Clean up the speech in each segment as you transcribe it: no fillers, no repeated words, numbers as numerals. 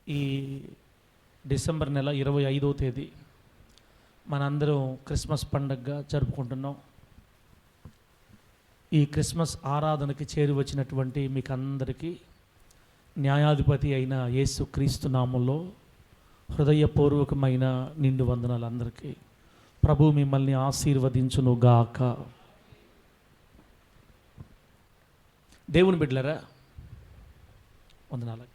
ఈ డిసెంబర్ నెల 25వ తేదీ మనందరం క్రిస్మస్ పండుగగా జరుపుకుంటున్నాం. ఈ క్రిస్మస్ ఆరాధనకి చేరి వచ్చినటువంటి మీకు అందరికీ న్యాయాధిపతి అయిన యేసు క్రీస్తు నామంలో హృదయపూర్వకమైన నిండు వందనాలు. అందరికీ ప్రభు మిమ్మల్ని ఆశీర్వదించును గాక. దేవుని బిడ్డలారా, వందనాలు.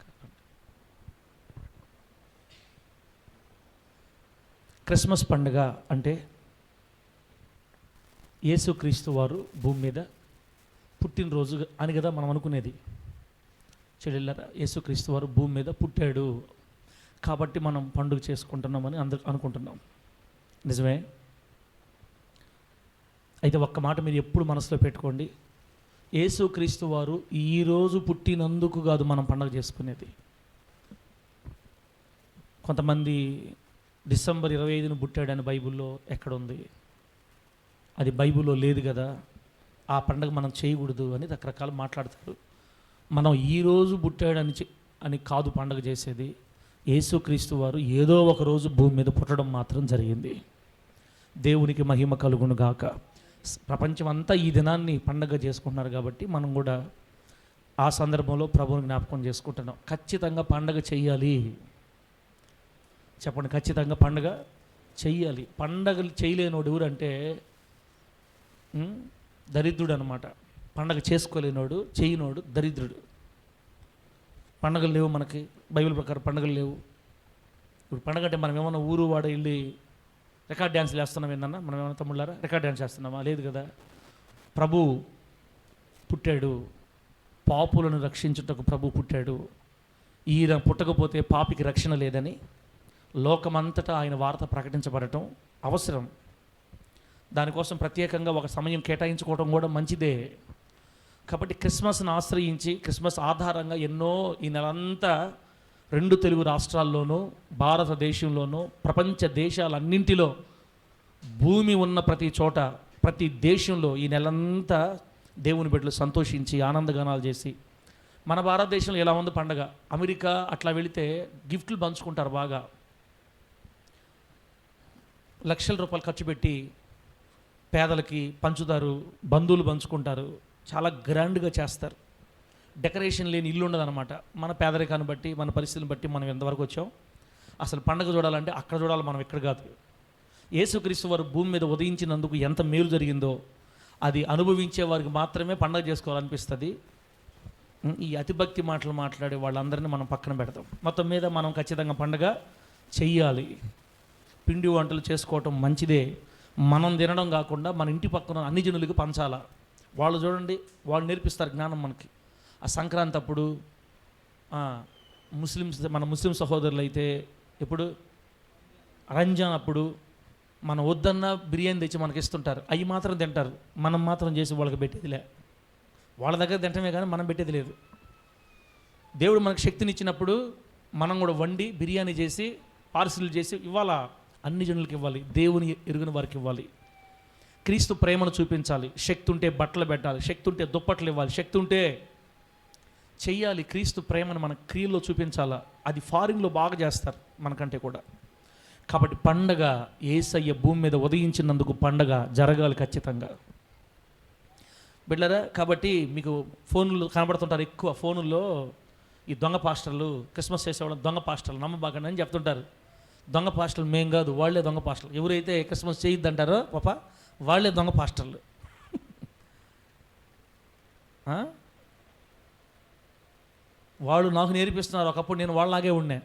క్రిస్మస్ పండుగ అంటే యేసుక్రీస్తు వారు భూమి మీద పుట్టినరోజు అని కదా మనం అనుకునేది. చెల్లెళ్ళారా, యేసుక్రీస్తు వారు భూమి మీద పుట్టాడు కాబట్టి మనం పండుగ చేసుకుంటున్నామని అందరూ అనుకుంటున్నాం. నిజమే. అయితే ఒక్క మాట మీరు ఎప్పుడు మనసులో పెట్టుకోండి, యేసుక్రీస్తు వారు ఈరోజు పుట్టినందుకు కాదు మనం పండుగ చేసుకునేది. కొంతమంది డిసెంబర్ 25న పుట్టాడని బైబిల్లో ఎక్కడుంది? అది బైబిల్లో లేదు కదా, ఆ పండుగ మనం చేయకూడదు అని రకరకాలు మాట్లాడతారు. మనం ఈరోజు పుట్టాడని అని కాదు పండుగ చేసేది. యేసుక్రీస్తు వారు ఏదో ఒక రోజు భూమి మీద పుట్టడం మాత్రం జరిగింది. దేవునికి మహిమ కలుగును గాక. ప్రపంచం అంతా ఈ దినాన్ని పండుగ చేసుకుంటున్నారు కాబట్టి మనం కూడా ఆ సందర్భంలో ప్రభువుని జ్ఞాపకం చేసుకుంటున్నాం. ఖచ్చితంగా పండుగ చెయ్యాలి. చెప్పండి, ఖచ్చితంగా పండుగ చెయ్యాలి. పండగలు చేయలేనోడు ఎవరంటే దరిద్రుడు అనమాట. పండగ చేసుకోలేనోడు, చేయనోడు దరిద్రుడు. పండగలు లేవు మనకి, బైబిల్ ప్రకారం పండగలు లేవు. ఇప్పుడు పండగ అంటే మనం ఏమన్నా ఊరు వాడ వెళ్ళి రికార్డ్ డ్యాన్స్లు వేస్తున్నాం ఏందన్నా? మనం ఏమన్నా తమ్ముళ్ళారా రికార్డ్ డ్యాన్స్ చేస్తున్నామా? లేదు కదా. ప్రభు పుట్టాడు, పాపులను రక్షించుటకు ప్రభు పుట్టాడు. ఈయన పుట్టకపోతే పాపికి రక్షణ లేదని లోకమంతటా ఆయన వార్త ప్రకటించబడటం అవసరం. దానికోసం ప్రత్యేకంగా ఒక సమయం కేటాయించుకోవడం కూడా మంచిదే. కాబట్టి క్రిస్మస్ను ఆశ్రయించి క్రిస్మస్ ఆధారంగా ఎన్నో ఈ నెలంతా 2 తెలుగు రాష్ట్రాల్లోనూ, భారతదేశంలోనూ, ప్రపంచ దేశాలన్నింటిలో, భూమి ఉన్న ప్రతి చోట, ప్రతి దేశంలో ఈ నెలంతా దేవుని బిడ్డలు సంతోషించి ఆనందగానాలు చేసి, మన భారతదేశంలో ఎలా ఉంది పండగ? అమెరికా అట్లా వెళితే గిఫ్ట్లు పంచుకుంటారు, బాగా లక్షల రూపాయలు ఖర్చు పెట్టి పేదలకి పంచుతారు, బంధువులు పంచుకుంటారు, చాలా గ్రాండ్గా చేస్తారు. డెకరేషన్ లేని ఇల్లు ఉండదన్నమాట. మన పేదరికాన్ని బట్టి, మన పరిస్థితిని బట్టి మనం ఎంతవరకు వచ్చాం. అసలు పండగ చూడాలంటే అక్కడ చూడాలి, మనం ఇక్కడ కాదు. యేసుక్రీస్తు వారు భూమి మీద ఉదయించినందుకు ఎంత మేలు జరిగిందో అది అనుభవించే వారికి మాత్రమే పండగ చేసుకోవాలనిపిస్తుంది. ఈ అతిభక్తి మాటలు మాట్లాడే వాళ్ళందరినీ మనం పక్కన పెడతాం. మొత్తం మీద మనం ఖచ్చితంగా పండగ చెయ్యాలి. పిండి వంటలు చేసుకోవటం మంచిదే. మనం తినడం కాకుండా మన ఇంటి పక్కన అన్ని జనులకు పంచాలా. వాళ్ళు చూడండి, వాళ్ళు నేర్పిస్తారు జ్ఞానం మనకి. ఆ సంక్రాంతి అప్పుడు మన ముస్లిం సహోదరులు అయితే ఎప్పుడు రంజాన్ అప్పుడు మనం వద్దన్న బిర్యానీ తెచ్చి మనకి ఇస్తుంటారు. అవి మాత్రం తింటారు, మనం మాత్రం చేసి వాళ్ళకి పెట్టేదిలే. వాళ్ళ దగ్గర తింటమే కానీ మనం పెట్టేది లేదు. దేవుడు మనకు శక్తినిచ్చినప్పుడు మనం కూడా వండి బిర్యానీ చేసి పార్సిల్ చేసి ఇవ్వాలా, అన్ని జనులకు ఇవ్వాలి, దేవుని ఎరుగిన వారికి ఇవ్వాలి. క్రీస్తు ప్రేమను చూపించాలి. శక్తి ఉంటే బట్టలు పెట్టాలి, శక్తి ఉంటే దుప్పట్లు ఇవ్వాలి, శక్తి ఉంటే చెయ్యాలి. క్రీస్తు ప్రేమను మన క్రియల్లో చూపించాలా. అది ఫారిన్లో బాగా చేస్తారు మనకంటే కూడా. కాబట్టి పండగ, యేసయ్య భూమి మీద ఉదయించినందుకు పండగ జరగాలి ఖచ్చితంగా బిడ్డలారా. కాబట్టి మీకు ఫోన్లు కనబడుతుంటారు, ఎక్కువ ఫోనుల్లో ఈ దొంగ పాస్టర్లు, క్రిస్మస్ చేసేవాళ్ళం దొంగ పాస్టర్లు, నమ్మబాకండి అని చెప్తుంటారు. దొంగ పాస్టర్లు మేం కాదు, వాళ్ళే దొంగ పాస్టర్లు. ఎవరైతే క్రిస్మస్ చేయొద్దంటారో పాప వాళ్ళే దొంగ పాస్టర్లు. వాళ్ళు నాకు నేర్పిస్తున్నారు. ఒకప్పుడు నేను వాళ్ళలాగే ఉండే.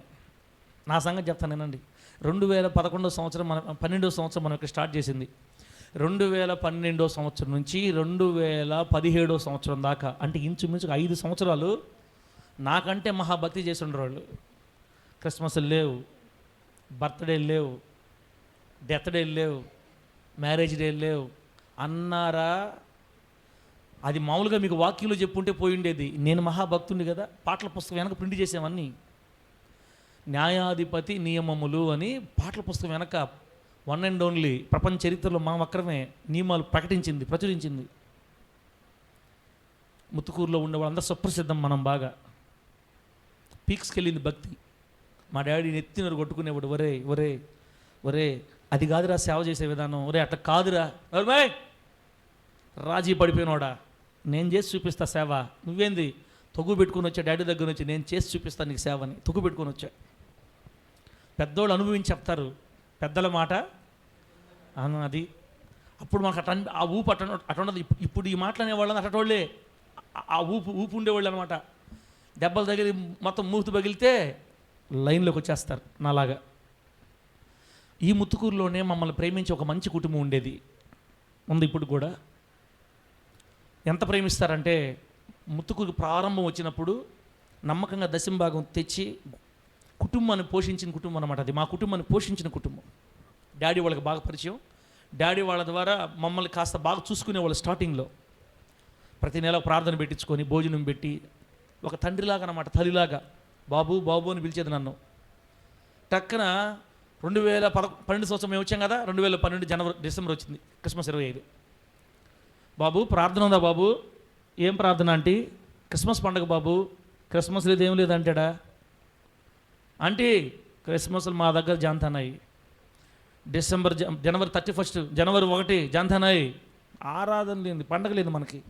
నా సంగతి చెప్తాను నేనండి. 2011 సంవత్సరం, 12వ సంవత్సరం మనం ఇక్కడ స్టార్ట్ చేసింది. 2012 సంవత్సరం నుంచి 2017 సంవత్సరం దాకా, అంటే ఇంచుమించుగా 5 సంవత్సరాలు నాకంటే మహాభక్తి చేసి ఉండరు వాళ్ళు. క్రిస్మస్ లేవు, బర్త్డే లేవు, డెత్ డే లేవు, మ్యారేజ్ డే లేవు అన్నారా? అది మామూలుగా మీకు వాక్యంలో చెప్పుంటే పోయి ఉండేది. నేను మహాభక్తుని కదా, పాటల పుస్తకం వెనక ప్రింట్ చేసామన్నీ. న్యాయాధిపతి నియమములు అని పాటల పుస్తకం వెనక వన్ అండ్ ఓన్లీ ప్రపంచ చరిత్రలో మా ఒక్కరమే నియమాలు ప్రచురించింది. ముత్తుకూరులో ఉండే వాళ్ళందరూ సుప్రసిద్ధం. మనం బాగా పీక్స్కి వెళ్ళింది భక్తి. మా డాడీ నెత్తినరు కొట్టుకునేవాడు, ఒరే ఒరే ఒరే అది కాదురా సేవ చేసే విధానం, ఒరే అట్లా కాదురా, బాయ్ రాజీ పడిపోయినోడా, నేను చేసి చూపిస్తా సేవ, నువ్వేంది తొగ్గు పెట్టుకుని వచ్చా డాడీ దగ్గర నుంచి, నేను చేసి చూపిస్తాను నీకు సేవని తొగ్గు పెట్టుకొని వచ్చా. పెద్దోళ్ళు అనుభవించి చెప్తారు, పెద్దల మాట అది. అప్పుడు మాకు ఆ ఊపు అటుండదు. ఇప్పుడు ఈ మాటలు అనేవాళ్ళని అటోళ్ళే ఆ ఊపు ఉండేవాళ్ళు అనమాట. దెబ్బలు తగిలి మొత్తం మూతి పగిలితే లైన్లోకి వచ్చేస్తారు నాలాగా. ఈ ముత్తుకూరులోనే మమ్మల్ని ప్రేమించి ఒక మంచి కుటుంబం ఉండేది, ఉంది ఇప్పుడు కూడా. ఎంత ప్రేమిస్తారంటే ముత్తుకూరు ప్రారంభం వచ్చినప్పుడు నమ్మకంగా దశంభాగం తెచ్చి కుటుంబాన్ని పోషించిన కుటుంబం అనమాట. అది మా కుటుంబాన్ని పోషించిన కుటుంబం. డాడీ వాళ్ళకి బాగా పరిచయం. డాడీ వాళ్ళ ద్వారా మమ్మల్ని కాస్త బాగా చూసుకునేవాళ్ళు. స్టార్టింగ్లో ప్రతి నెల ప్రార్థన పెట్టించుకొని భోజనం పెట్టి ఒక తండ్రిలాగా అనమాట, తల్లిలాగా బాబు బాబు అని పిలిచేది నన్ను. టక్కన 2012 సంవత్సరం మేము వచ్చాం కదా, 2012 డిసెంబర్ వచ్చింది, క్రిస్మస్ 25. బాబు ప్రార్థన ఉందా బాబు? ఏం ప్రార్థన ఆంటీ? క్రిస్మస్ పండుగ బాబు. క్రిస్మస్ లేదు ఏం లేదు అంటాడా ఆంటీ? క్రిస్మస్లు మా దగ్గర జాంతానాయి. జనవరి 31, జనవరి 1 జాంతానాయి. ఆరాధన లేదు, పండగ లేదు మనకి.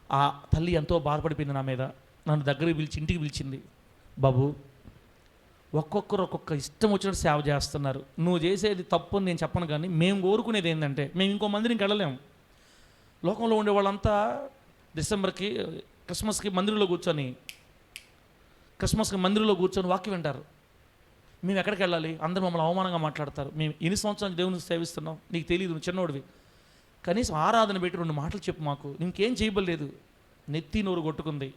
ఆ తల్లి ఎంతో బాధపడిపోయింది నా మీద. నన్ను దగ్గరికి పిలిచి ఇంటికి పిలిచింది. బాబు ఒక్కొక్కరు ఒక్కొక్క ఇష్టం వచ్చినట్టు సేవ చేస్తున్నారు, నువ్వు చేసేది తప్పు అని నేను చెప్పను, కానీ మేము కోరుకునేది ఏంటంటే మేము ఇంకో మందిరికి వెళ్ళలేము. లోకంలో ఉండే వాళ్ళంతా క్రిస్మస్కి మందిరంలో కూర్చొని వాక్యం వింటారు. మేము ఎక్కడికి వెళ్ళాలి? అందరూ మమ్మల్ని అవమానంగా మాట్లాడతారు. మేము ఎన్ని సంవత్సరాలు దేవుని సేవిస్తున్నాం నీకు తెలియదు, నువ్వు చిన్నోడివి, కనీసం ఆరాధన పెట్టి 2 మాటలు చెప్పు మాకు. ఇంకేం చేయబడలేదు. నెత్తి నోరు కొట్టుకుంది.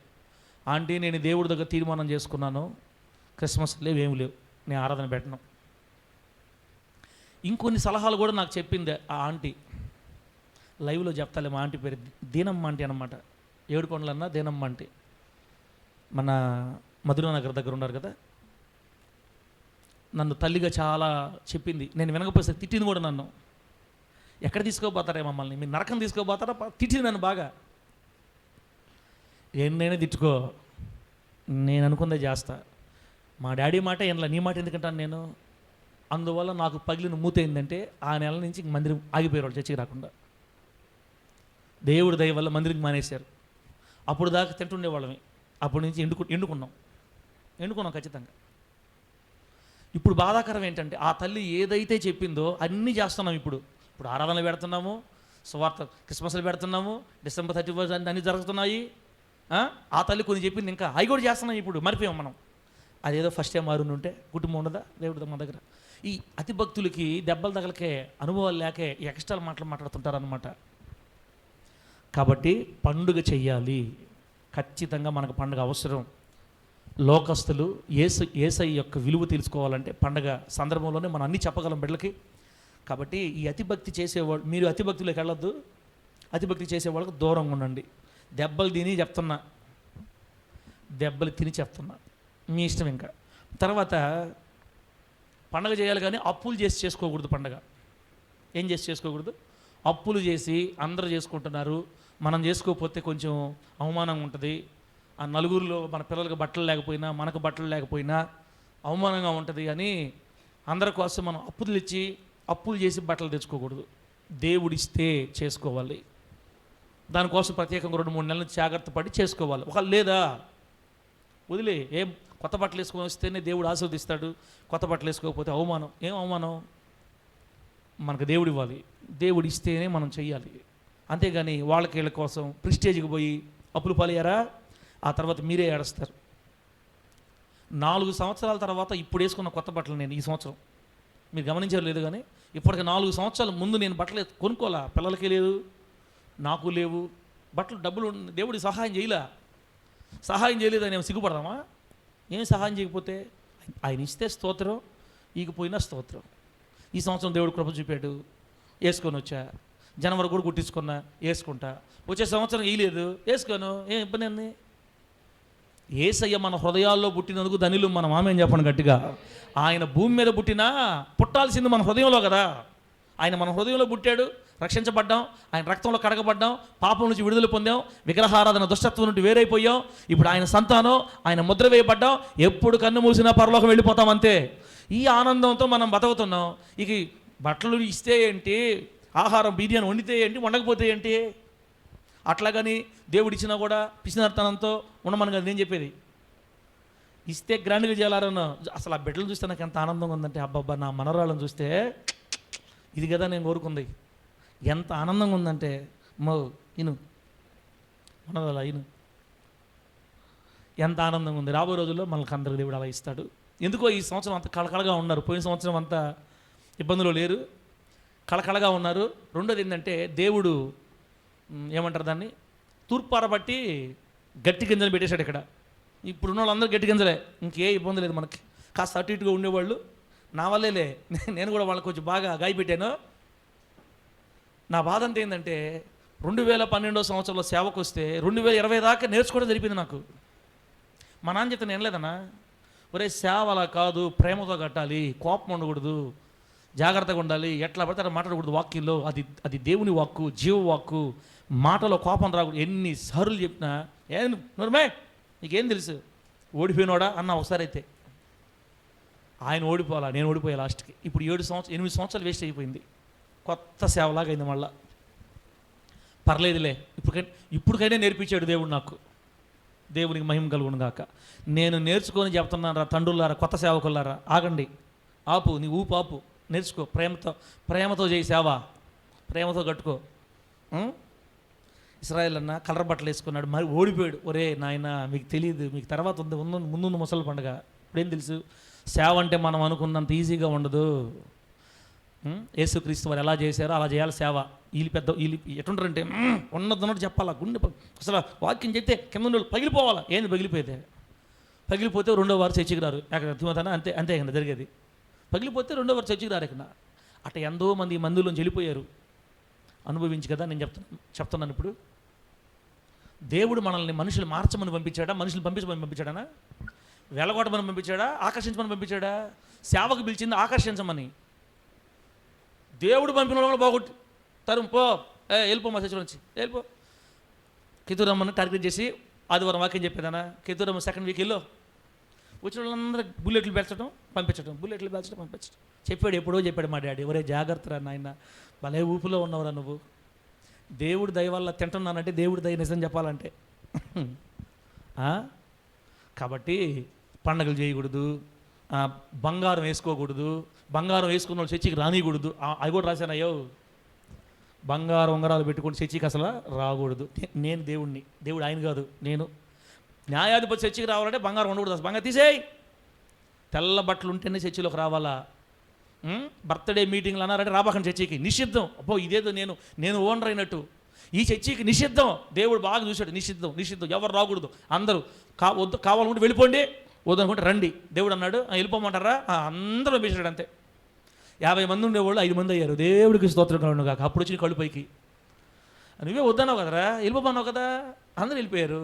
ఆంటీ నేను దేవుడి దగ్గర తీర్మానం చేసుకున్నాను, క్రిస్మస్ ఏమి లేవు, నేను ఆరాధన పెట్టను. ఇంకొన్ని సలహాలు కూడా నాకు చెప్పింది ఆ ఆంటీ. లైవ్లో చెప్తాలే. మా ఆంటీ పేరు దీనమ్మ ఆంటీ అనమాట. ఏడుకొండలన్నా దీనమ్మ ఆంటీ. మన మధురానగర్ దగ్గర ఉన్నారు కదా. నన్ను తల్లిగా చాలా చెప్పింది. నేను వినకపోతే తిట్టింది కూడా నన్ను. ఎక్కడ తీసుకోపోతారే మమ్మల్ని, మీరు నరకం తీసుకోపోతారా? తిట్టింది నన్ను బాగా. నేనే తిట్టుకో, నేను అనుకుందే చేస్తా. మా డాడీ మాట ఎనలా, నీ మాట ఎందుకంటాను నేను? అందువల్ల నాకు పగిలిన మూత ఏంటంటే ఆ నెల నుంచి మందిరం ఆగిపోయారు, చర్చికి రాకుండా. దేవుడి దయ వల్ల మందిరికి మానేశారు. అప్పుడు దాకా తింటుండేవాళ్ళమే. అప్పటి నుంచి ఎండుకున్నాం ఖచ్చితంగా. ఇప్పుడు బాధాకరం ఏంటంటే ఆ తల్లి ఏదైతే చెప్పిందో అన్నీ చేస్తున్నాం. ఇప్పుడు ఆరాధనలు పెడుతున్నాము, సువార్త క్రిస్మస్లు పెడుతున్నాము, డిసెంబర్ 31 అన్నీ జరుగుతున్నాయి. ఆ తల్లి కొన్ని చెప్పింది, ఇంకా అవి కూడా చేస్తున్నాం. ఇప్పుడు మరిపోయాం మనం. అదేదో ఫస్ట్ టైం మారుండి ఉంటే కుటుంబం ఉండదా దేవుడితో మన దగ్గర? ఈ అతి భక్తులకి దెబ్బలు తగలకే, అనుభవాలు లేకే ఎక్స్ట్రా మాట్లాడుతుంటారనమాట. కాబట్టి పండుగ చెయ్యాలి, ఖచ్చితంగా మనకు పండుగ అవసరం. లోకస్తులు యేసయ్య యొక్క విలువ తెలుసుకోవాలంటే పండగ సందర్భంలోనే మనం అన్నీ చెప్పగలం బిడ్డలకి. కాబట్టి ఈ అతిభక్తి చేసేవాళ్ళు, మీరు అతిభక్తిలోకి వెళ్ళొద్దు. అతిభక్తి చేసేవాళ్ళకి దూరంగా ఉండండి. దెబ్బలు తిని చెప్తున్నా, మీ ఇష్టం. ఇంకా తర్వాత పండగ చేయాలి కానీ అప్పులు చేసి చేసుకోకూడదు. పండగ ఏం చేసి చేసుకోకూడదు? అప్పులు చేసి అందరూ చేసుకుంటున్నారు, మనం చేసుకోకపోతే కొంచెం అవమానంగా ఉంటుంది. ఆ నలుగురిలో మన పిల్లలకు బట్టలు లేకపోయినా, మనకు బట్టలు లేకపోయినా అవమానంగా ఉంటుంది అని అందరి కోసం మనం అప్పులు చేసి బట్టలు తెచ్చుకోకూడదు. దేవుడిస్తే చేసుకోవాలి. దానికోసం ప్రత్యేకంగా 2-3 నెలలు జాగ్రత్త పడి చేసుకోవాలి. ఒక లేదా వదిలే, ఏం కొత్త బట్టలు వేసుకొని వస్తేనే దేవుడు ఆశీర్వదిస్తాడు, కొత్త బట్టలు వేసుకోకపోతే అవమానం. ఏం అవమానం? మనకు దేవుడు ఇవ్వాలి, దేవుడు ఇస్తేనే మనం చెయ్యాలి. అంతేగాని వాళ్ళకి వీళ్ళ కోసం ప్రిస్టేజ్కి పోయి అప్పులు పాలయ్యారా, ఆ తర్వాత మీరే ఏడుస్తారు. 4 సంవత్సరాల తర్వాత ఇప్పుడు వేసుకున్న కొత్త బట్టలు నేను ఈ సంవత్సరం, మీరు గమనించారు లేదు కానీ, ఇప్పటికి 4 సంవత్సరాల ముందు నేను బట్టలు కొనుక్కోవాలా. పిల్లలకి లేదు, నాకు లేవు బట్టలు. డబ్బులు దేవుడి సహాయం చేయలేదని ఏమో సిగ్గుపడదామా? ఏం సహాయం చేయకపోతే ఆయన ఇస్తే స్తోత్రం, ఈగిపోయినా స్తోత్రం. ఈ సంవత్సరం దేవుడు కృప చూపాడు, వేసుకొని వచ్చా. జనవరి కూడా కుట్టించుకున్నా, వేసుకుంటా. వచ్చే సంవత్సరం వేయలేదు, వేసుకోను, ఏం ఇబ్బంది అండి? యేసయ్య మన హృదయాల్లో పుట్టినందుకు ధనిలు. మనం ఆమేన్ చెప్పండి గట్టిగా. ఆయన భూమి మీద పుట్టినా పుట్టాల్సింది మన హృదయంలో కదా. ఆయన మన హృదయంలో పుట్టాడు, రక్షించబడ్డాం, ఆయన రక్తంలో కడగబడ్డాం, పాపం నుంచి విడుదల పొందాం, విగ్రహారాధన దుష్టత్వం నుండి వేరైపోయాం, ఇప్పుడు ఆయన సంతానం, ఆయన ముద్ర వేయబడ్డాం, ఎప్పుడు కన్ను మూసినా పరలోకం వెళ్ళిపోతాం అంతే. ఈ ఆనందంతో మనం బతుకుతున్నాం. ఇక బట్టలు ఇస్తే ఏంటి, ఆహారం బిర్యానీ వండితే ఏంటి, వండకపోతే ఏంటి, అట్లాగని దేవుడు ఇచ్చినా కూడా పిసినార్తనంతో ఉండమని కదా నేను చెప్పేది. ఇస్తే గ్రాండ్గా చేయాలన్నా. అసలు ఆ బిడ్డలు చూస్తే నాకు ఎంత ఆనందంగా ఉందంటే, అబ్బబ్బా నా మనవరాళ్ళని చూస్తే ఇది కదా నేను కోరుకుంది, ఎంత ఆనందంగా ఉందంటే, ఇను మనవరాల ఇను ఎంత ఆనందంగా ఉంది. రాబోయే రోజుల్లో మనకు అందరికి దేవుడు అలా ఇస్తాడు. ఎందుకో ఈ సంవత్సరం అంతా కళకళగా ఉన్నారు, పోయిన సంవత్సరం అంతా ఇబ్బందులు లేరు, కళకళగా ఉన్నారు. రెండోది ఏంటంటే, దేవుడు ఏమంటారు దాన్ని, తూర్పార బట్టి గట్టి గింజలు పెట్టేశాడు ఇక్కడ. ఇప్పుడున్న వాళ్ళందరూ గట్టి గింజలే, ఇంకే ఇబ్బంది లేదు మనకి. కాస్త అటు ఇటుగా ఉండేవాళ్ళు నా వల్లేలే, నేను కూడా వాళ్ళకి కొంచెం బాగా గాయపెట్టాను. నా బాధ అంతా ఏంటంటే, 2012 సంవత్సరంలో సేవకు వస్తే 2020 దాకా నేర్చుకోవడం జరిపింది నాకు. మా నాన్న చెప్తే నేను లేదన్నా, ఒరే సేవ అలా కాదు, ప్రేమతో కట్టాలి, కోపం ఉండకూడదు, జాగ్రత్తగా ఉండాలి, ఎట్లా పడితే అట్లా మాట్లాడకూడదు వాక్యంలో, అది దేవుని వాక్కు, జీవ వాక్కు, మాటలో కోపం రాకూడదు. ఎన్నిసార్లు చెప్పినా ఏం నోర్మే నీకేం తెలుసు, ఓడిపోయినోడా అన్న ఒకసారి అయితే. ఆయన ఓడిపోవాలా, నేను ఓడిపోయా లాస్ట్కి. ఇప్పుడు 8 సంవత్సరాలు వేస్ట్ అయిపోయింది, కొత్త సేవలాగా అయింది మళ్ళా. పర్లేదులే, ఇప్పటికైనా నేర్పించాడు దేవుడు నాకు. దేవునికి మహిమ కలుగును గాక. నేను నేర్చుకొని చెప్తున్నారా తండ్రులారా, కొత్త సేవకులారా, ఆగండి, ఆపు, నీ ఊపు ఆపు, నేర్చుకో, ప్రేమతో చేయి సేవ, ప్రేమతో కట్టుకో. ఇశ్రాయేల్ అన్న కలర్ బట్టలు వేసుకున్నాడు, మరి ఓడిపోయాడు. ఒరే నాయన మీకు తెలియదు, మీకు తర్వాత ముందు ముసలి పండుగ, ఇప్పుడేం తెలుసు, సేవ అంటే మనం అనుకున్నంత ఈజీగా ఉండదు. యేసుక్రీస్తు వారు ఎలా చేశారో అలా చేయాలి సేవ. వీళ్ళు ఎటుంటారంటే ఉన్నదన్నట్టు చెప్పాలా, గుండె అసలు వాక్యం చెప్తే కింద వాళ్ళు పగిలిపోవాలా. ఏంది పగిలిపోతే 2వ వారు చర్చికి రారు. అంతే కదా జరిగేది. పగిలిపోతే 2వ వారు చర్చికి రారు. ఇక్కడ అట్లా ఎంతో మంది మందులోంచి వెళ్ళిపోయారు, అనుభవించి కదా నేను చెప్తున్నాను. ఇప్పుడు దేవుడు మనల్ని మనుషులు మార్చమని పంపించాడా, మనుషులు పంపించమని పంపించాడా, వెలగొట్టమని పంపించాడా, ఆకర్షించమని పంపించాడా? సేవకు పిలిచింది ఆకర్షించమని. దేవుడు పంపిన వాళ్ళు బాగొట్టి పో, వెళ్ళిపో, మా చర్చ నుంచి వెళ్ళిపో. కితూరమ్మని టార్గెట్ చేసి ఆదివారం వాక్యం చెప్పేదానా, కితూరమ్మ సెకండ్ వీక్ వెళ్ళో, వచ్చిన వాళ్ళందరూ బుల్లెట్లు పంపించడం చెప్పాడు. ఎప్పుడో చెప్పాడు మా డాడీ, ఒరే జాగ్రత్త నాయన, భలే ఊపులో ఉన్నవరా నువ్వు, దేవుడి దయ వల్ల తింటున్నానంటే దేవుడి దయ నిజం చెప్పాలంటే. కాబట్టి పండగలు చేయకూడదు, బంగారం వేసుకోకూడదు, బంగారం వేసుకున్న వాళ్ళు చర్చికి రానియకూడదు. అవి కూడా రాశానయ్యో, బంగారం ఉంగరాలు పెట్టుకుని చర్చికి అసలు రాకూడదు. నేను దేవుడిని, దేవుడు ఆయన కాదు నేను. న్యాయాధిపతి చర్చికి రావాలంటే బంగారం ఉండకూడదు, అసలు బంగారం తీసేయి. తెల్ల బట్టలు ఉంటేనే చర్చిలోకి రావాలా. బర్త్డే మీటింగ్లు అన్నారంటే రాబాకండి చర్చికి, నిషిద్ధం. అబ్బో ఇదేదో నేను ఓనర్ అయినట్టు, ఈ చర్చికి నిషిద్ధం. దేవుడు బాగా చూశాడు, నిషిద్ధం, ఎవరు రాకూడదు, అందరూ కావాలనుకుంటే వెళ్ళిపోండి, వద్దనుకుంటే రండి. దేవుడు అన్నాడు, వెళ్ళిపోమంటారా, అందరూ పంపించాడు. అంతే 50 మంది ఉండేవాళ్ళు 5 మంది అయ్యారు. దేవుడికి స్తోత్రం కలుగును గాక. అప్పుడు వచ్చిన కళ్ళు పైకి, నువ్వే వద్దన్నావు కదరా, వెళ్ళిపోమన్నావు కదా, అందరూ వెళ్ళిపోయారు.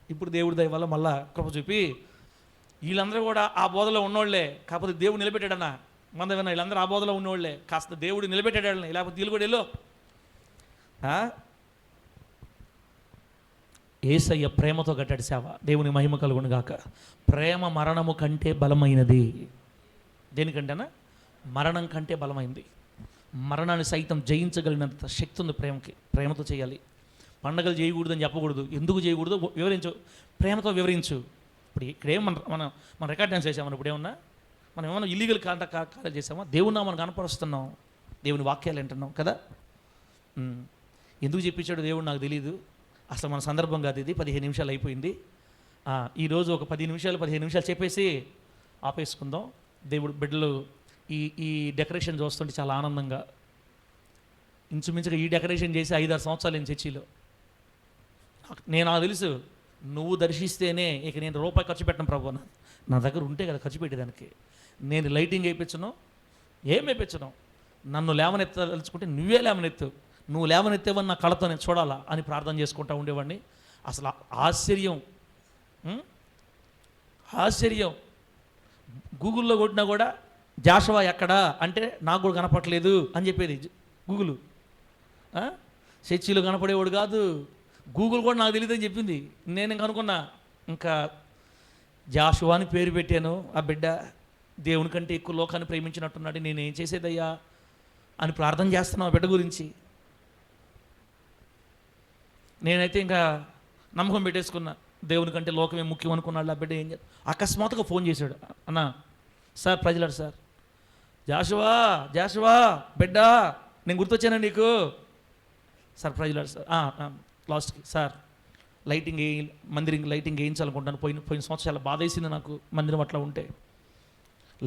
ఇప్పుడు దేవుడి దయ వల్ల మళ్ళా కృప చూపి వీళ్ళందరూ కూడా ఆ బోధలో ఉన్నోళ్లే, కాకపోతే దేవుడు నిలబెట్టాడన్నా. మన విన్నా వీళ్ళందరూ ఆ బోధలో ఉన్నోళ్లే, కాస్త దేవుడు నిలబెట్టాడని, లేకపోతే వీళ్ళు కూడా వెళ్ళు. యేసయ్య ప్రేమతో కట్టాడు సేవ. దేవుని మహిమ కలుగును గాక. ప్రేమ మరణము కంటే బలమైనది. దేనికంటేనా, మరణం కంటే బలమైంది. మరణాన్ని సైతం జయించగలిగినంత శక్తి ఉంది ప్రేమకి. ప్రేమతో చేయాలి. పండగలు చేయకూడదని చెప్పకూడదు, ఎందుకు చేయకూడదు వివరించు, ప్రేమతో వివరించు. ఇప్పుడు ఇక్కడేం మనం రికార్డ్ డాన్స్ చేసామని, ఇప్పుడు మనం ఏమన్నా ఇల్లీగల్ కార్యాలు చేసామా? దేవుడిని మనం కనపరుస్తున్నాం, దేవుని వాక్యాలు వింటున్నాం కదా. ఎందుకు చెప్పించాడు దేవుడు నాకు తెలియదు. అసలు మన సందర్భం కాదు ఇది. 15 నిమిషాలు అయిపోయింది. ఈరోజు ఒక 15 నిమిషాలు చెప్పేసి ఆపేసుకుందాం. దేవుడు బిడ్డలు ఈ డెకరేషన్ చూస్తుంటే చాలా ఆనందంగా, ఇంచుమించుగా ఈ డెకరేషన్ చేసి 5-6 సంవత్సరాలు నేను చర్చిలో. నాకు తెలుసు, నువ్వు దర్శిస్తేనే ఇక నేను రూపాయి ఖర్చు పెట్టను ప్రభు, నా దగ్గర ఉంటే కదా ఖర్చు పెట్టేదానికి. నేను లైటింగ్ వేయించను, ఏం వేయించను, నన్ను లేవనెత్తలుచుకుంటే నువ్వే లేవనెత్తు, నువ్వు లేవనెత్తేవని నా కళతో నేను చూడాలా అని ప్రార్థన చేసుకుంటూ ఉండేవాడిని. అసలు ఆశ్చర్యం. గూగుల్లో కొట్టినా కూడా జాషవా ఎక్కడా అంటే నాకు కూడా కనపట్లేదు అని చెప్పేది. గూగుల్. చర్చిలో కనపడేవాడు కాదు. గూగుల్ కూడా నాకు తెలియదని చెప్పింది. నేను ఇంక అనుకున్నా, ఇంకా జాషువా అని పేరు పెట్టాను. ఆ బిడ్డ దేవుని కంటే ఎక్కువ లోకాన్ని ప్రేమించినట్టున్నాడు, నేనేం చేసేదయ్యా అని ప్రార్థన చేస్తున్నాను ఆ బిడ్డ గురించి. నేనైతే ఇంకా నమ్మకం పెట్టేసుకున్నా, దేవుని కంటే లోకమే ముఖ్యం అనుకున్నాడు. ఆ బిడ్డ ఏం చేయాలి, అకస్మాత్తుగా ఫోన్ చేశాడు. అన్నా సార్ ప్రజలాడు సార్, జాషువా బిడ్డ నేను గుర్తొచ్చానా నీకు సార్, ప్రజలాడు సార్. లాస్ట్కి సార్ మందిరం లైటింగ్ వేయించాలనుకుంటాను. పోయిన సంవత్సరం చాలా బాధ వేసింది నాకు, మందిరం అట్లా ఉంటే.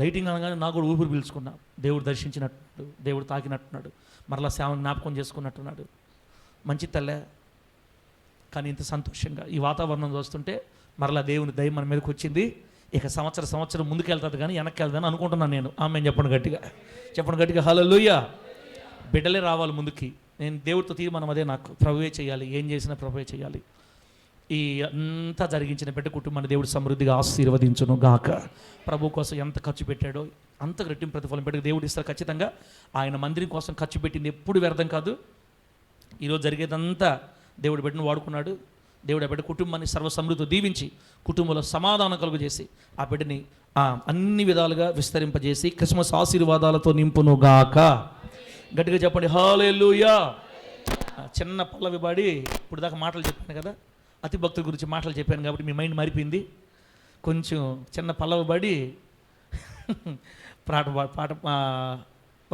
లైటింగ్ అనగానే నాకు కూడా ఊపిరి పీల్చుకున్నా. దేవుడు దర్శించినట్టు, దేవుడు తాకినట్టున్నాడు, మరలా సేవను జ్ఞాపకం చేసుకున్నట్టున్నాడు. మంచి తల్లే. కానీ ఇంత సంతోషంగా ఈ వాతావరణం చూస్తుంటే మరలా దేవుని దయ మన మీదకి వచ్చింది. ఇక సంవత్సరం ముందుకు వెళ్తుంది కానీ వెనక్కి వెళ్తాను అనుకుంటున్నాను నేను. ఆమె చెప్పండి గట్టిగా హల్లెలూయా. బిడ్డలే రావాలి ముందుకి. నేను దేవుడితో తీర్మానం అదే, నాకు ప్రభువే చేయాలి, ఏం చేసినా ప్రభువే చేయాలి. ఈ అంతా జరిగించిన బిడ్డ కుటుంబాన్ని దేవుడు సమృద్ధిగా ఆశీర్వదించును గాక. ప్రభు కోసం ఎంత ఖర్చు పెట్టాడో అంత రెట్టింపు ప్రతిఫలం బిడ్డకు దేవుడు ఇస్తారు ఖచ్చితంగా. ఆయన మందిరం కోసం ఖర్చు పెట్టింది ఎప్పుడు వ్యర్థం కాదు. ఈరోజు జరిగేదంతా దేవుడు బిడ్డను వాడుకున్నాడు. దేవుడు ఆ బిడ్డ కుటుంబాన్ని సర్వసమృద్ధితో దీవించి కుటుంబంలో సమాధానం కలుగు చేసి ఆ బిడ్డని అన్ని విధాలుగా విస్తరింపజేసి క్రిస్మస్ ఆశీర్వాదాలతో నింపును గాక. గట్టిగా చెప్పండి హల్లెలూయా. చిన్న పల్లవి పాడి ఇప్పుడు దాకా మాటలు చెప్పాను కదా, అతి భక్తుల గురించి మాటలు చెప్పాను కాబట్టి మీ మైండ్ మారిపోయింది. కొంచెం చిన్న పల్లవి పాడి పాట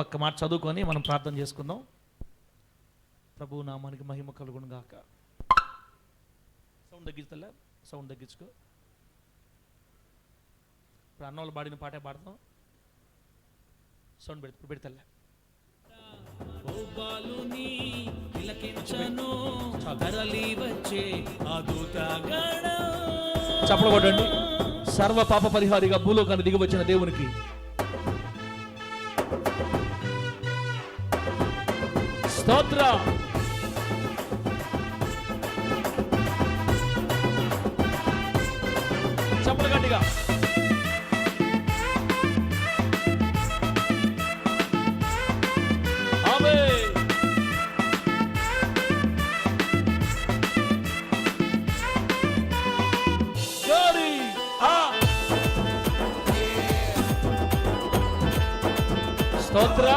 ఒక్క మాట చదువుకొని మనం ప్రార్థన చేసుకుందాం. ప్రభు నామానికి మహిమ కలుగును గాక. సౌండ్ తగ్గించలే, సౌండ్ తగ్గించుకో. ఇప్పుడు అన్నోళ్ళు పాడిన పాటే పాడతాం. సౌండ్ పెడతలే. చప్పలు కొట్టండి. సర్వ పాప పరిహారిగా భూలోకాన్ని దిగి వచ్చిన దేవునికి స్తోత్ర. చప్పలు గట్టిగా. స్తోత్ర.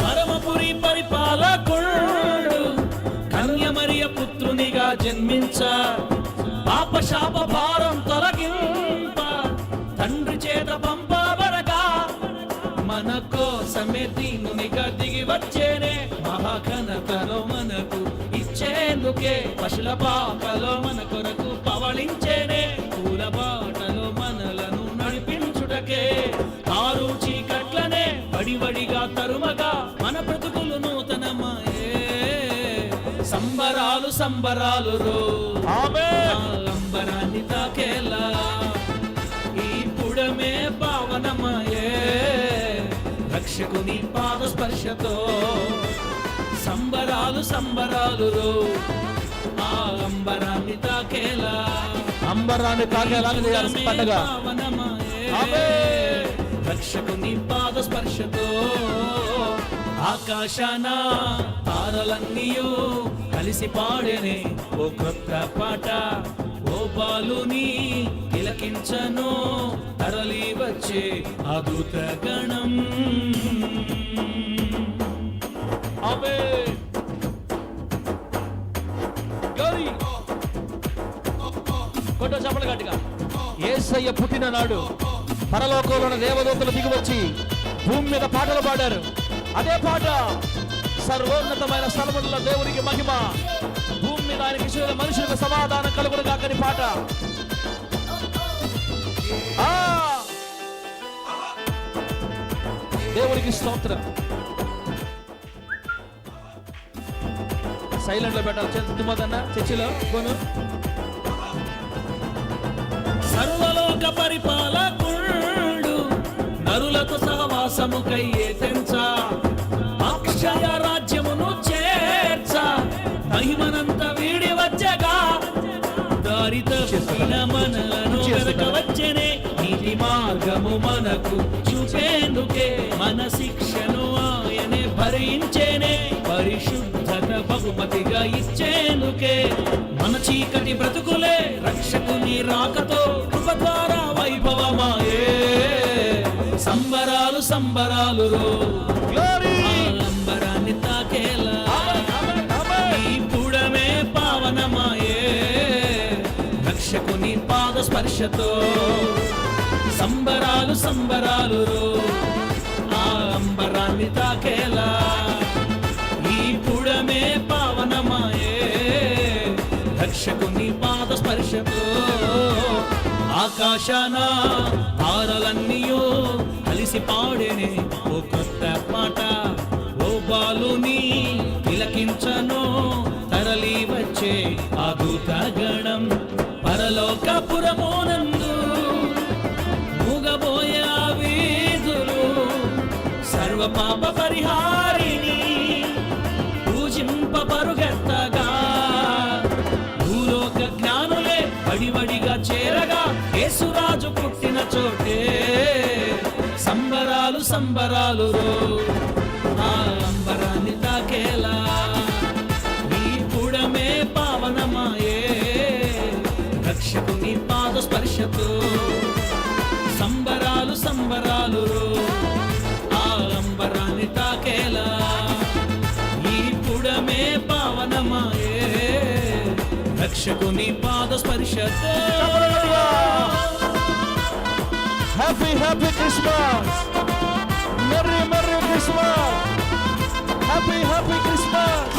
పరమపురి పరిపాలకుడు కన్యమరియ పుత్రునిగా జన్మించ పాప శాప భారం తొలగింప తండ్రి చేత పంపబడగా మన కోసమే దీనునిగా దిగి వచ్చేనే. మహాఘనతలో మనకు ఇచ్చేందుకే పశుల పాకలో మన కొరకు పవళించేనే. పూల బాటలో మనలను నడిపించుటకే కారు చీకట్లనే వడివడిగా తరుమగా మన బ్రతుకులు నూతనమాయే. సంబరాలు రో అంబరాన్ని తాకేలా ఈ పుడమే పావనమాయే. రక్షకుని పాద స్పర్శతో సంబరాలు రో అంబరాన్ని తాకేలా పండగ రక్షకుని పాద స్పర్శతో. ఆకాశాన తారలన్నీయు కలిసి పాడేనే ఓ క్రొత్త పాట. ఓ బాలుని తిలకించను తరలి వచ్చే అద్భుత గణం. కొట్ట చప్పలు గట్టిగా. యేసయ్య పుట్టిన నాడు పరలోకంలోని దేవదూతలు దిగివచ్చి భూమి మీద పాటలు పాడారు. అదే పాట సర్వోన్నతమైన స్థలములలో దేవునికి మహిమ, భూమి మీద ఆయనకి మనుషులకు సమాధానం కలుగును కాకని పాట. దేవునికి స్తోత్రం. సైలెంట్ లో పెట్టాలి. తుమ్మదన్న చర్చిలో కొను. సర్వలోక పరిపాలకుడు నరులతో సహవాసముకై తెంచ అక్షయ రాజ్యమును చేర్చ మహిమనంత వీడి వచ్చగా దారితో మనలను వెనక వచ్చేనే. నీతి చక్కని మార్గము మనకు చూపేందుకే మన శిక్షను ఆయనే భరించేనే, పరిశుద్ధత బహుమతిగా ఇచ్చేందుకే. మన చీకటి బ్రతుకులే రక్షకుని రాకతో కృప ద్వారా వైభవమాయే. సంబరాలు సంబరాలు అంబరాన్ని తాకేలా ఈ పుడమే పావనమాయే. రక్షకుని పాద స్పర్శతో సంబరాలు సంబరాలు ఆ అంబరాన్ని తాకేలా ఈ పుడమే పావనమాయే. రక్షకుని పాద స్పర్శతో ఆకాశాన తారలన్నీయో కలిసి పాడేనే ఓ కొత్త పాట. ఓ బాలుని తిలకించను తరలి వచ్చే ఆ దూతగణం. పరలోకపురమునందు మూగబోయే ఆ వీధులు సర్వ పాప పరిహారిని పూజింప పరుగెత్తగా. భూలోక జ్ఞానులే వడివడిగా చేరగా యేసురాజు పుట్టిన చోటే సంబరాలు సంబరాలు ఆ అంబరాన్ని తాకేలా ఈ పుడమే పావనమాయే. రక్షకుని పాద స్పర్శతో సంబరాలు సంబరాలు ఆ అంబరాన్ని తాకేలా ఈ పుడమే పావనమాయే. రక్షకుని పాద స్పర్శతో. Happy happy Christmas, merry merry Christmas, happy happy Christmas,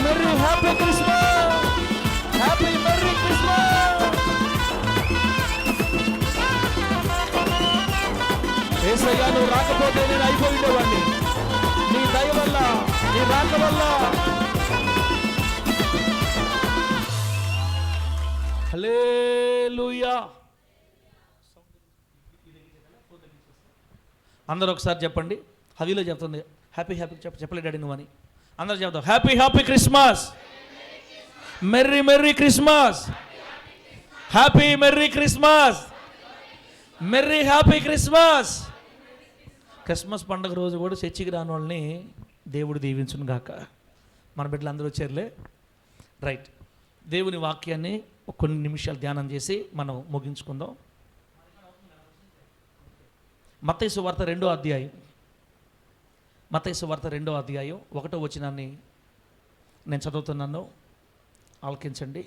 merry happy Christmas, happy merry Christmas. యేసయ్యా నువ్వు రాకపోతే నేను అయిపోయి ఉండేవాడిని. నీ దయ వల్ల, నీ రాక వల్ల. హల్లెలూయా. అందరూ ఒకసారి చెప్పండి. హవిలో చెప్తుంది హ్యాపీ హ్యాపీ చెప్పలేదు డాడీ నువ్వు అని. అందరూ చెప్తాం happy happy Christmas, merry merry Christmas, happy merry Christmas, merry happy Christmas. Christmas పండుగ రోజు కూడా చర్చికి రాని వాళ్ళని దేవుడు దీవించును గాక. మన బిడ్డలు అందరూ వచ్చారులే. రైట్, దేవుని వాక్యాన్ని కొన్ని నిమిషాలు ధ్యానం చేసి మనం ముగించుకుందాం. మత్తయి సువార్త 2వ అధ్యాయం, మత్తయి సువార్త 2వ అధ్యాయం 1వ వచనాన్ని నేను చదువుతున్నాను, ఆలకించండి.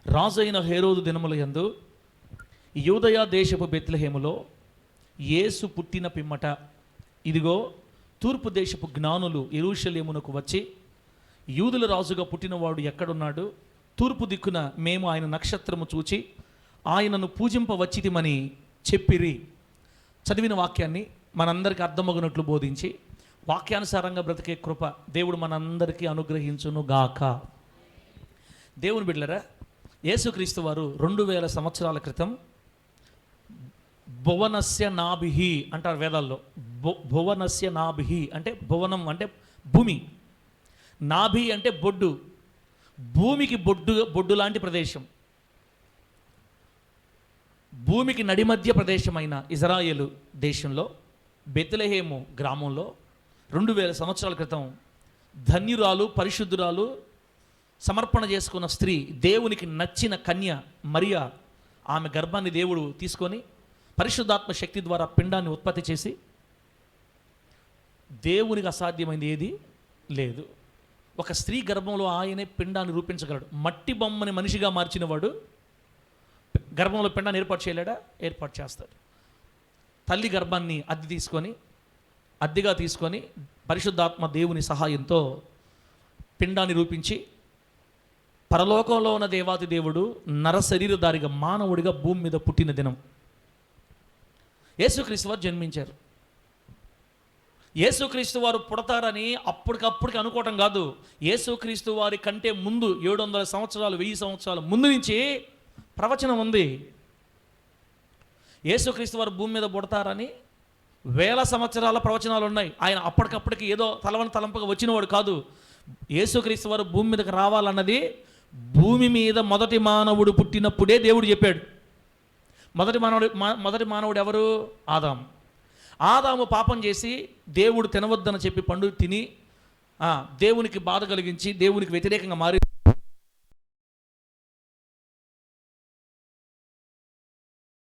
రాజైన హేరోదు దినముల యందు యూదయ దేశపు బెత్లెహేములో యేసు పుట్టిన పిమ్మట ఇదిగో తూర్పు దేశపు జ్ఞానులు యెరూషలేమునకు వచ్చి, యూదుల రాజుగా పుట్టినవాడు ఎక్కడున్నాడు? తూర్పు దిక్కున మేము ఆయన నక్షత్రము చూచి ఆయనను పూజింపవచ్చితిమని చెప్పిరి. చదివిన వాక్యాన్ని మనందరికీ అర్థమగినట్లు బోధించి వాక్యానుసారంగా బ్రతికే కృప దేవుడు మనందరికీ అనుగ్రహించును గాక. దేవుని బిడ్డలారా, యేసుక్రీస్తు వారు 2000 సంవత్సరాల క్రితం భువనస్య నాభిహి అంటారు వేదాల్లో. భువనస్య నాభిహి అంటే భువనం అంటే భూమి, నాభి అంటే బొడ్డు, భూమికి బొడ్డు లాంటి ప్రదేశం. భూమికి నడిమధ్య ప్రదేశమైన ఇజ్రాయేలు దేశంలో బెత్లెహేము గ్రామంలో 2000 సంవత్సరాల క్రితం ధన్యురాలు, పరిశుద్ధురాలు, సమర్పణ చేసుకున్న స్త్రీ, దేవునికి నచ్చిన కన్య మరియా, ఆమె గర్భాన్ని దేవుడు తీసుకొని పరిశుద్ధాత్మ శక్తి ద్వారా పిండాన్ని ఉత్పత్తి చేసి, దేవునికి అసాధ్యమైంది ఏది లేదు. ఒక స్త్రీ గర్భంలో ఆయనే పిండాన్ని రూపించగలడు. మట్టి బొమ్మని మనిషిగా మార్చినవాడు గర్భంలో పిండాన్ని ఏర్పాటు చేయలేడా? ఏర్పాటు చేస్తాడు. తల్లి గర్భాన్ని అద్దెగా తీసుకొని పరిశుద్ధాత్మ దేవుని సహాయంతో పిండాన్ని రూపించి పరలోకంలో ఉన్న దేవాతి దేవుడు నర శరీరధారిగా మానవుడిగా భూమి మీద పుట్టిన దినం యేసుక్రీస్తు వారు జన్మించారు. యేసుక్రీస్తు వారు పుడతారని అప్పటికప్పటికి అనుకోవటం కాదు. యేసుక్రీస్తు వారి కంటే ముందు 700 సంవత్సరాలు 1000 సంవత్సరాల ముందు నుంచి ప్రవచనం ఉంది. యేసుక్రీస్తు వారు భూమి మీద పుడతారని 1000 సంవత్సరాల ప్రవచనాలు ఉన్నాయి. ఆయన అప్పటికప్పటికి ఏదో తలంపగా వచ్చినవాడు కాదు. యేసుక్రీస్తు వారు భూమి మీదకి రావాలన్నది భూమి మీద మొదటి మానవుడు పుట్టినప్పుడే దేవుడు చెప్పాడు. మొదటి మానవుడు ఎవరు? ఆదాము. ఆదాము పాపం చేసి దేవుడు తినవద్దని చెప్పి పండు తిని దేవునికి బాధ కలిగించి దేవునికి వ్యతిరేకంగా మారి